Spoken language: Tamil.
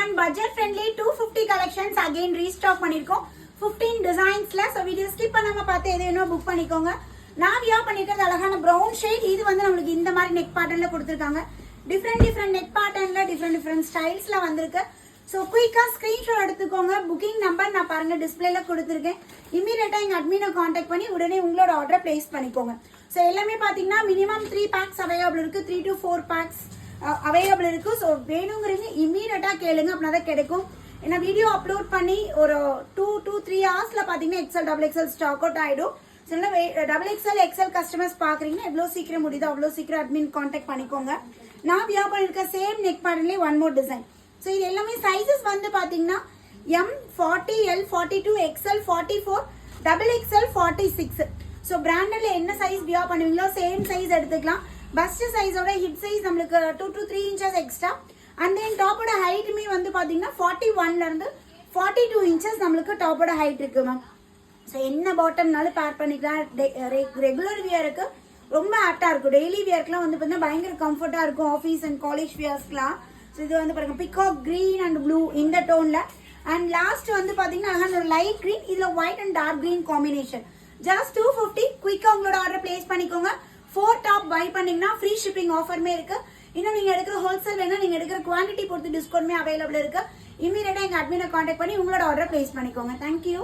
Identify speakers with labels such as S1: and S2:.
S1: and budget friendly 250 collections again restock பண்ணிருக்கோம் 15 designsல. so video skip பண்ணாம பார்த்து எது வேணுமோ புக் பண்ணிக்கோங்க. நான் வியர் பண்ணிருக்கிறது அழகான brown shade. இது வந்து நமக்கு இந்த மாதிரி neck patternல கொடுத்திருக்காங்க. different neck patternல different stylesல வந்திருக்கு. so குயிக்கா ஸ்கிரீன்ஷாட் எடுத்துக்கோங்க. புக்கிங் நம்பர் நான் பாருங்க டிஸ்ப்ளேல கொடுத்திருக்கேன். இமிடியேட்டா எங்க அட்மினை காண்டாக்ட் பண்ணி உடனே உங்களோட ஆர்டரை பிளேஸ் பண்ணிக்கோங்க. so எல்லாமே பாத்தீங்கன்னா மினிமம் 3 packs அவைலபிள் இருக்கு. 3 to 4 packs அவைலபிள் இருக்கு. ஸோ வேணுங்கிறீங்க இமீடியட்டா கேளுங்க, அப்படின்னா கிடைக்கும். ஏன்னா வீடியோ அப்லோட் பண்ணி ஒரு 2 to 3 ஹவர்ஸ்ல பாத்தீங்கன்னா XL double XL stock out ஆயிடும். டபுள் எக்ஸல் எக்ஸல் கஸ்டமர்ஸ் பாக்குறீங்கன்னா எவ்வளவு சீக்கிரம் முடியுதோ அவ்வளவு சீக்கிரம் அட்மின் கான்டாக்ட் பண்ணிக்கோங்க. நான் வியர் பண்ணிருக்க சேம் நெக் பேட்டர்ன்லயே ஒன் மோர் டிசைன். ஸோ இது எல்லாமே சைசஸ் வந்து பாத்தீங்கன்னா M 40 L 42 XL 44 double XL 46. So பிராண்டட்ல என்ன சைஸ் வியர் பண்ணுவீங்களோ சேம் சைஸ் எடுத்துக்கலாம். பஸ்ட் சைஸோட ஹிப் சைஸ் நம்மளுக்கு 2 to 3 inches extra. And then டாப்போட ஹைட்டுமே வந்து பாத்தீங்கன்னா 41ல இருந்து 42 inches நம்மளுக்கு டாப்போட ஹைட் இருக்கு மேம். ஸோ என்ன பாட்டம்னாலும் பேர் பண்ணிக்கலாம். ரெகுலர் வியருக்கு ரொம்ப ஆப்டா இருக்கும். டெய்லி வியர்க்குலாம் வந்து பார்த்தீங்கன்னா பயங்கர கம்ஃபர்ட்டா இருக்கும். ஆஃபீஸ் அண்ட் காலேஜ் வியர்ஸ்க்குலாம். ஸோ இது வந்து பாருங்க பிகாக் கிரீன் அண்ட் ப்ளூ இந்த டோன்ல. அண்ட் லாஸ்ட் வந்து பாத்தீங்கன்னா ஒரு லைட் கிரீன், இதுல white and dark green combination. Just 250. குயிக்கா உங்களோட ஆர்டர் பிளேஸ் பண்ணிக்கோங்க. 4 டாப் பை பண்ணீங்கன்னா ஃப்ரீ ஷிப்பிங் ஆஃபர்மே இருக்கு. இன்னும் நீங்க எடுக்கிற ஹோல்சேல் வேணா நீங்க எடுக்கிற குவான்டிட்டி பொறுத்து டிஸ்கவுண்ட்மே அவைலபிள் இருக்கு. இமீடியட்டா எங்க அட்மினை கான்டாக்ட் பண்ணி உங்களோட ஆர்டர் பிளேஸ் பண்ணிக்கோங்க. தேங்க்யூ.